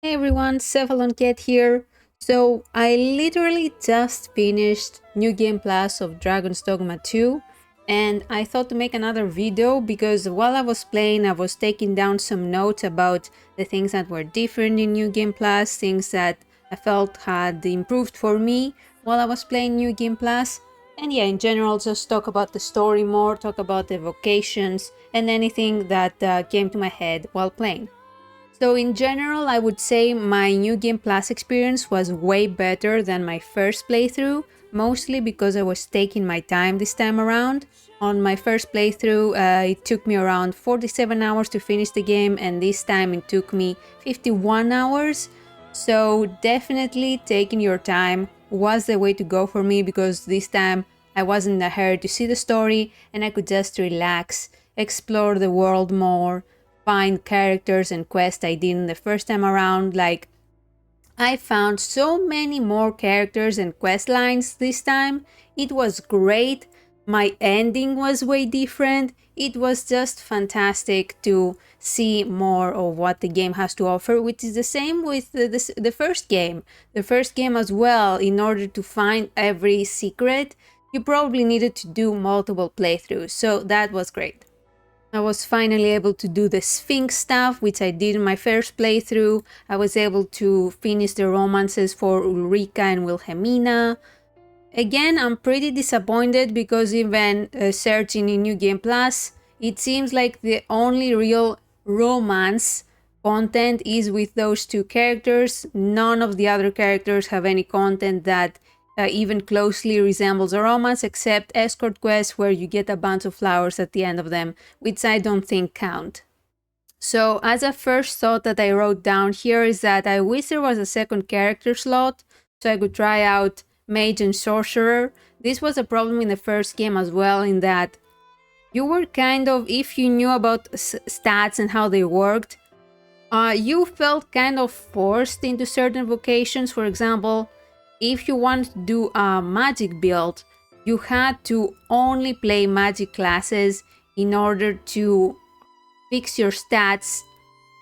Hey everyone, CephalonKet here. So I literally just finished New Game Plus of Dragon's Dogma 2 and I thought to make another video because while I was playing I was taking down some notes about the things that were different in New Game Plus, things that I felt had improved for me while I was playing New Game Plus. And yeah, in general, just talk about the story more, talk about the vocations and anything that came to my head while playing. So in general, I would say my New Game Plus experience was way better than my first playthrough, mostly because I was taking my time this time around. On my first playthrough, it took me around 47 hours to finish the game, and this time it took me 51 hours. So definitely taking your time was the way to go for me because this time I wasn't in a hurry to see the story and I could just relax, explore the world more, find characters and quests I didn't the first time around. Like, I found so many more characters and quest lines this time. It was great. My ending was way different. It was just fantastic to see more of what the game has to offer, which is the same with the first game. The first game as well, in order to find every secret, you probably needed to do multiple playthroughs, so that was great. I was finally able to do the Sphinx stuff, which I did in my first playthrough. I was able to finish the romances for Ulrika and Wilhelmina. Again, I'm pretty disappointed because even searching in New Game Plus, it seems like the only real romance content is with those two characters. None of the other characters have any content that even closely resembles a romance, except escort quests where you get a bunch of flowers at the end of them, which I don't think count. So as a first thought that I wrote down here is that I wish there was a second character slot so I could try out Mage and Sorcerer. This was a problem in the first game as well, in that you were kind of, if you knew about stats and how they worked, you felt kind of forced into certain vocations. For example, if you want to do a magic build, you had to only play magic classes in order to fix your stats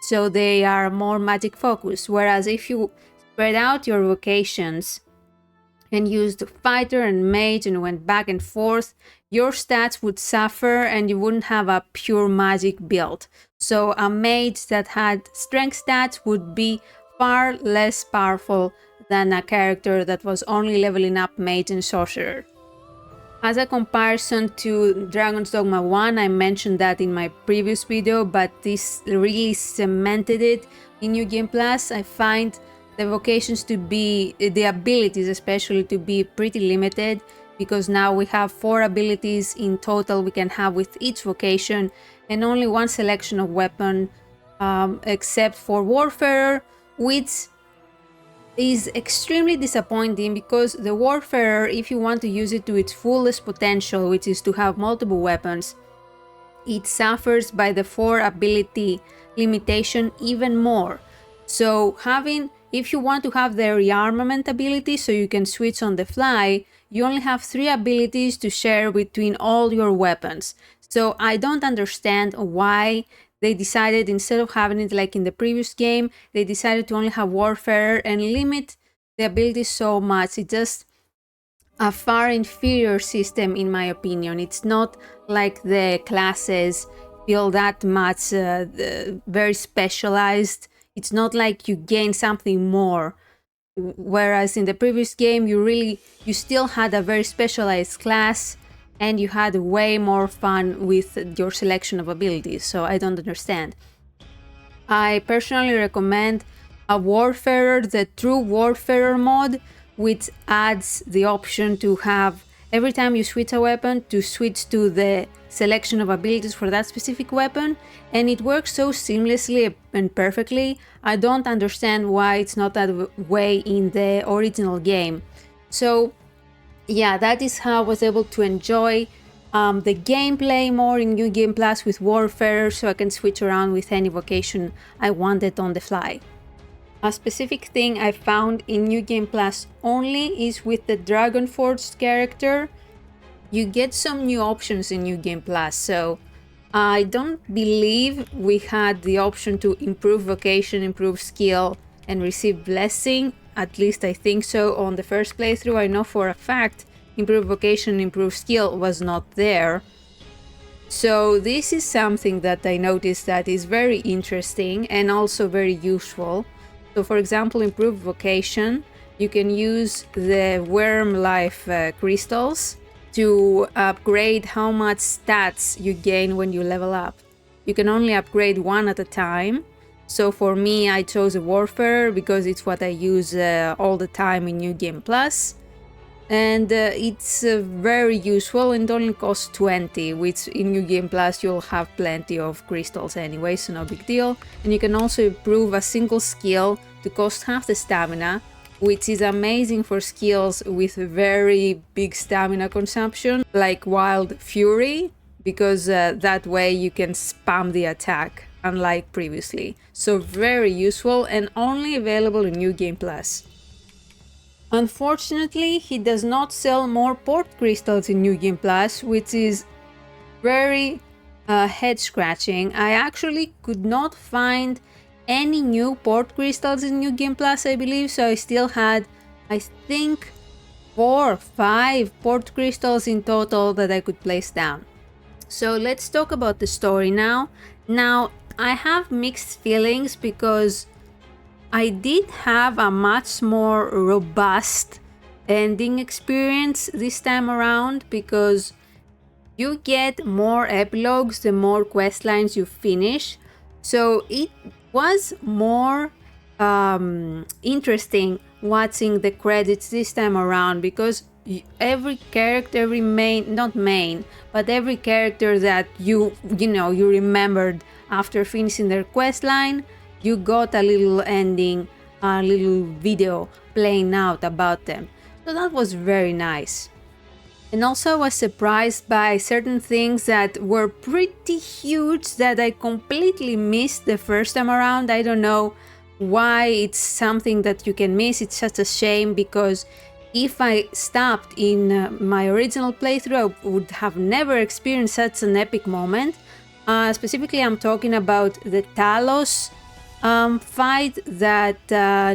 so they are more magic focused. Whereas if you spread out your vocations and used fighter and mage and went back and forth, your stats would suffer and you wouldn't have a pure magic build. So a mage that had strength stats would be far less powerful than a character that was only leveling up mage and sorcerer. As a comparison to Dragon's Dogma 1, I mentioned that in my previous video, but this really cemented it in New Game Plus. I find the vocations to be, the abilities especially, to be pretty limited, because now we have 4 abilities in total we can have with each vocation and only one selection of weapon, except for Warfarer, which is extremely disappointing because the Warfarer, if you want to use it to its fullest potential, which is to have multiple weapons, it suffers by the 4 ability limitation even more. So if you want to have the rearmament ability so you can switch on the fly, you only have 3 abilities to share between all your weapons. So I don't understand why they decided, instead of having it like in the previous game, they decided to only have Warfare and limit the abilities so much. It's just a far inferior system in my opinion. It's not like the classes feel that much very specialized. It's not like you gain something more. Whereas in the previous game, you still had a very specialized class and you had way more fun with your selection of abilities, so I don't understand. I personally recommend a Warfarer, the True Warfarer mod, which adds the option to have, every time you switch a weapon, to switch to the selection of abilities for that specific weapon, and it works so seamlessly and perfectly. I don't understand why it's not that way in the original game. So yeah, that is how I was able to enjoy the gameplay more in New Game Plus with Warfare, so I can switch around with any vocation I wanted on the fly. A specific thing I found in New Game Plus only is with the Dragonforge character. You get some new options in New Game Plus, so I don't believe we had the option to improve vocation, improve skill and receive blessing. At least I think so on the first playthrough. I know for a fact improved vocation, improved skill was not there. So this is something that I noticed that is very interesting and also very useful. So for example, improved vocation, you can use the worm life crystals to upgrade how much stats you gain when you level up. You can only upgrade one at a time. So for me, I chose a warfare because it's what I use all the time in New Game Plus. And it's very useful and only costs 20, which in New Game Plus you'll have plenty of crystals anyway, so no big deal. And you can also improve a single skill to cost half the stamina, which is amazing for skills with very big stamina consumption, like Wild Fury, because that way you can spam the attack, unlike previously. So very useful and only available in New Game Plus. Unfortunately, he does not sell more Portcrystals in New Game Plus, which is very head-scratching. I actually could not find any new Portcrystals in New Game Plus, I believe, so I still had, I think, 4 or 5 Portcrystals in total that I could place down. So let's talk about the story now. Now, I have mixed feelings because I did have a much more robust ending experience this time around, because you get more epilogues the more quest lines you finish. So it was more interesting watching the credits this time around, because every character, every every character that you remembered after finishing their quest line, you got a little ending, a little video playing out about them. So that was very nice. And also I was surprised by certain things that were pretty huge that I completely missed the first time around. I don't know why it's something that you can miss. It's such a shame, because if I stopped in my original playthrough, I would have never experienced such an epic moment. Specifically, I'm talking about the Talos fight, that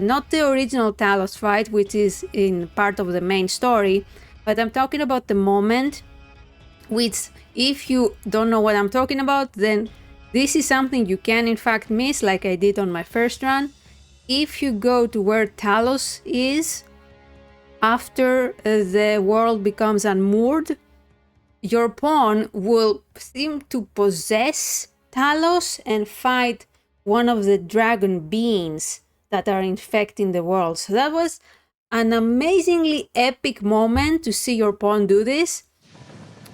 not the original Talos fight, which is in part of the main story, but I'm talking about the moment, which if you don't know what I'm talking about, then this is something you can in fact miss, like I did on my first run. If you go to where Talos is after the world becomes unmoored, your pawn will seem to possess Talos and fight one of the dragon beings that are infecting the world. So that was an amazingly epic moment to see your pawn do this.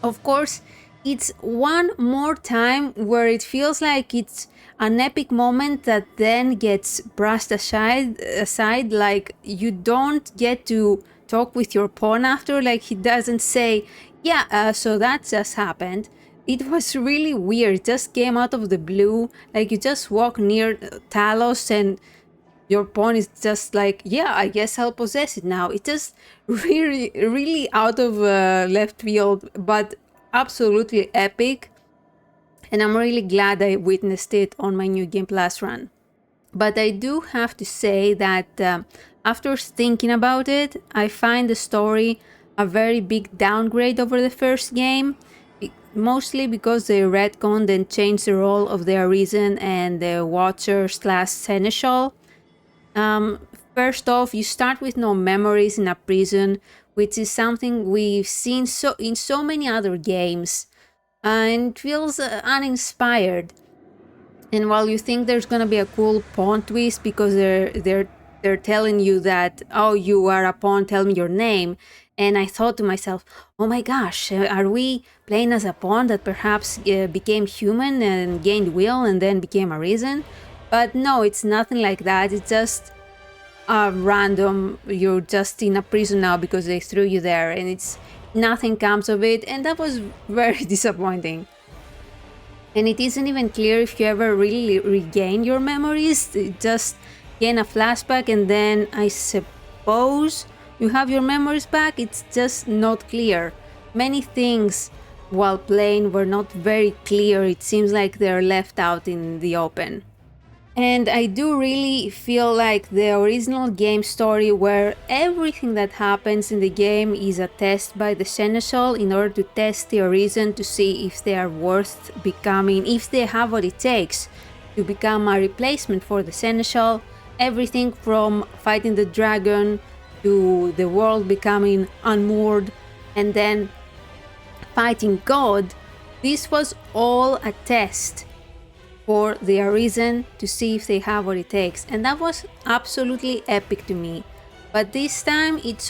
Of course, it's one more time where it feels like it's an epic moment that then gets brushed aside, like you don't get to talk with your pawn after, like he doesn't say, yeah, so that just happened. It was really weird. It just came out of the blue. Like you just walk near Talos and your pawn is just like, yeah, I guess I'll possess it now. It's just really out of left field, but absolutely epic. And I'm really glad I witnessed it on my New Game Plus run. But I do have to say that after thinking about it, I find the story a very big downgrade over the first game. Mostly because they retconned and changed the role of the Arisen and the Watcher/Seneschal. First off, you start with no memories in a prison, which is something we've seen in so many other games, and it feels uninspired. And while you think there's gonna be a cool pawn twist because they're telling you that, oh, you are a pawn, tell me your name. And I thought to myself, oh my gosh, are we playing as a pawn that perhaps became human and gained will and then became Arisen? But no, it's nothing like that. It's just random. You're just in a prison now because they threw you there, and nothing comes of it. And that was very disappointing. And it isn't even clear if you ever really regain your memories. Just gain a flashback and then I suppose you have your memories back. It's just not clear. Many things while playing were not very clear. It seems like they're left out in the open. And I do really feel like the original game story, where everything that happens in the game is a test by the Seneschal in order to test the Arisen to see if they are worth becoming, if they have what it takes to become a replacement for the Seneschal. Everything from fighting the dragon to the world becoming unmoored and then fighting God. This was all a test for the Arisen to see if they have what it takes, and that was absolutely epic to me. But this time it's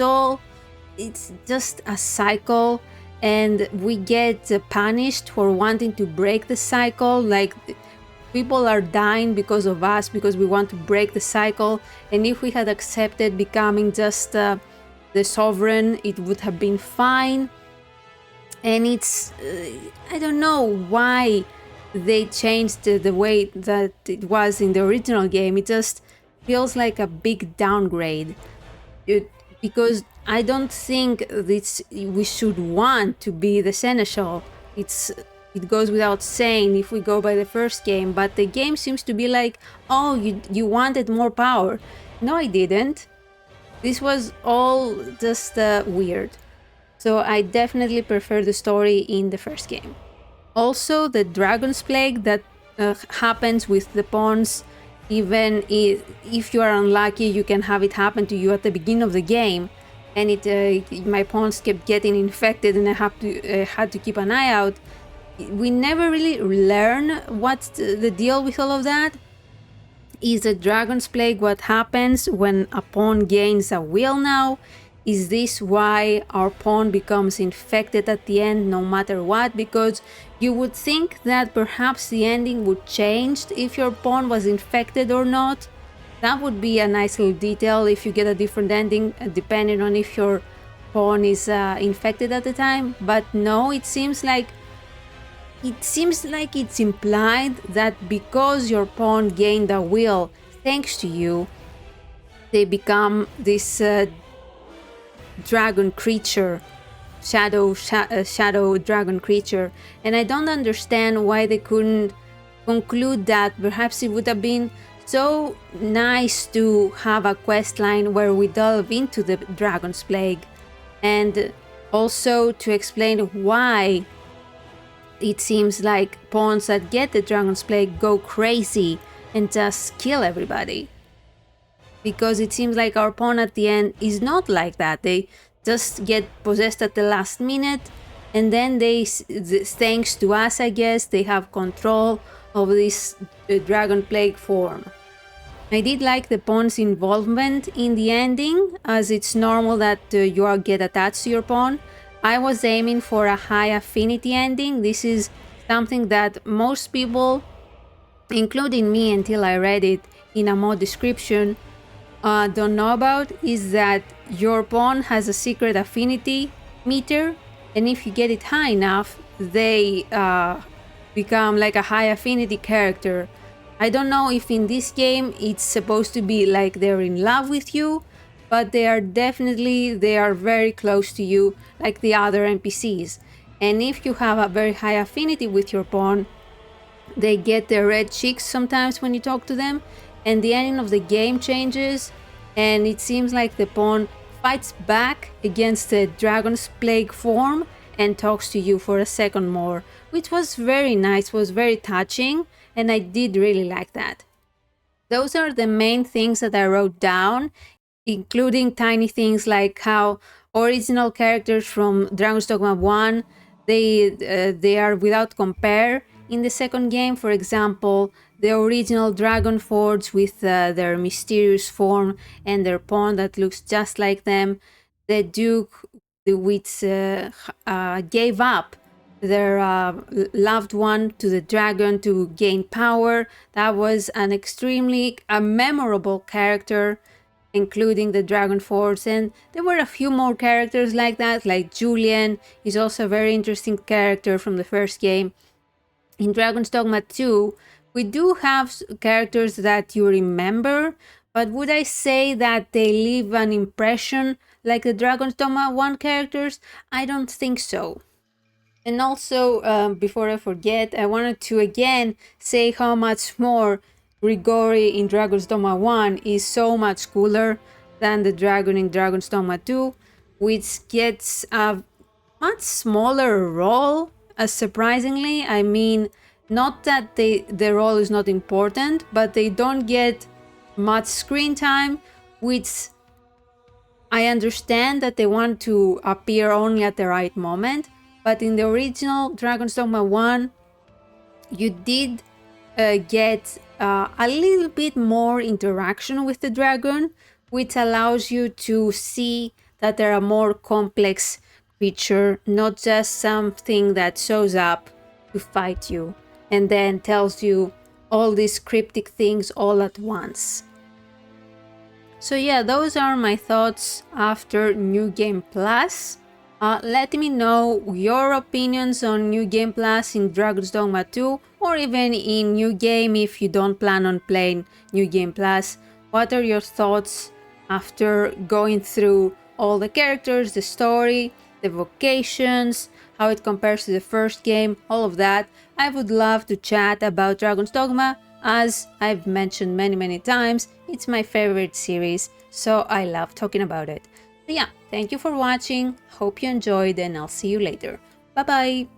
just a cycle, and we get punished for wanting to break the cycle. Like, people are dying because of us, because we want to break the cycle, and if we had accepted becoming just the sovereign, it would have been fine. And it's I don't know why they changed the way that it was in the original game. It just feels like a big downgrade, because I don't think we should want to be the Seneschal. It goes without saying if we go by the first game, but the game seems to be like, oh, you wanted more power. No, I didn't. This was all just weird. So I definitely prefer the story in the first game. Also, the Dragon's Plague that happens with the pawns, even if you are unlucky, you can have it happen to you at the beginning of the game, and my pawns kept getting infected, and I had to keep an eye out. We never really learn what's the deal with all of that. Is the Dragon's Plague what happens when a pawn gains a will now? Is this why our pawn becomes infected at the end no matter what? Because you would think that perhaps the ending would change if your pawn was infected or not. That would be a nice little detail if you get a different ending depending on if your pawn is infected at the time. But no, it seems like it's implied that because your pawn gained a will thanks to you, they become this dragon creature, shadow dragon creature. And I don't understand why they couldn't conclude that. Perhaps it would have been so nice to have a quest line where we delve into the Dragon's Plague, and also to explain why it seems like pawns that get the Dragon's Plague go crazy and just kill everybody. Because it seems like our pawn at the end is not like that. They just get possessed at the last minute, and then thanks to us, I guess, they have control of this Dragon Plague form. I did like the pawn's involvement in the ending, as it's normal that you get attached to your pawn. I was aiming for a high affinity ending. This is something that most people, including me until I read it in a mod description, don't know about, is that your pawn has a secret affinity meter, and if you get it high enough, they become like a high affinity character. I don't know if in this game it's supposed to be like they're in love with you, but they are very close to you, like the other NPCs. And if you have a very high affinity with your pawn, they get their red cheeks sometimes when you talk to them, and the ending of the game changes, and it seems like the pawn fights back against the Dragon's Plague form and talks to you for a second more, which was very nice, was very touching, and I did really like that. Those are the main things that I wrote down, including tiny things like how original characters from Dragon's Dogma 1, they are without compare in the second game. For example, the original Dragonforge with their mysterious form and their pawn that looks just like them. The Duke, which gave up their loved one to the dragon to gain power. That was an extremely memorable character, including the Dragonforge. And there were a few more characters like that, like Julian is also a very interesting character from the first game. In Dragon's Dogma 2, we do have characters that you remember, but would I say that they leave an impression like the Dragon's Dogma 1 characters? I don't think so. And also, before I forget, I wanted to again say how much more Grigori in Dragon's Dogma 1 is so much cooler than the dragon in Dragon's Dogma 2, which gets a much smaller role, surprisingly. I mean, not that the role is not important, but they don't get much screen time, which I understand that they want to appear only at the right moment. But in the original Dragon's Dogma 1, you did get a little bit more interaction with the dragon, which allows you to see that they're a more complex creature, not just something that shows up to fight you and then tells you all these cryptic things all at once. So yeah, those are my thoughts after New Game Plus. Let me know your opinions on New Game Plus in Dragon's Dogma 2, or even in New Game if you don't plan on playing New Game Plus. What are your thoughts after going through all the characters, the story, the vocations, how it compares to the first game, all of that? I would love to chat about Dragon's Dogma. As I've mentioned many times, it's my favorite series, so I love talking about it. So yeah, thank you for watching, hope you enjoyed, and I'll see you later. Bye bye!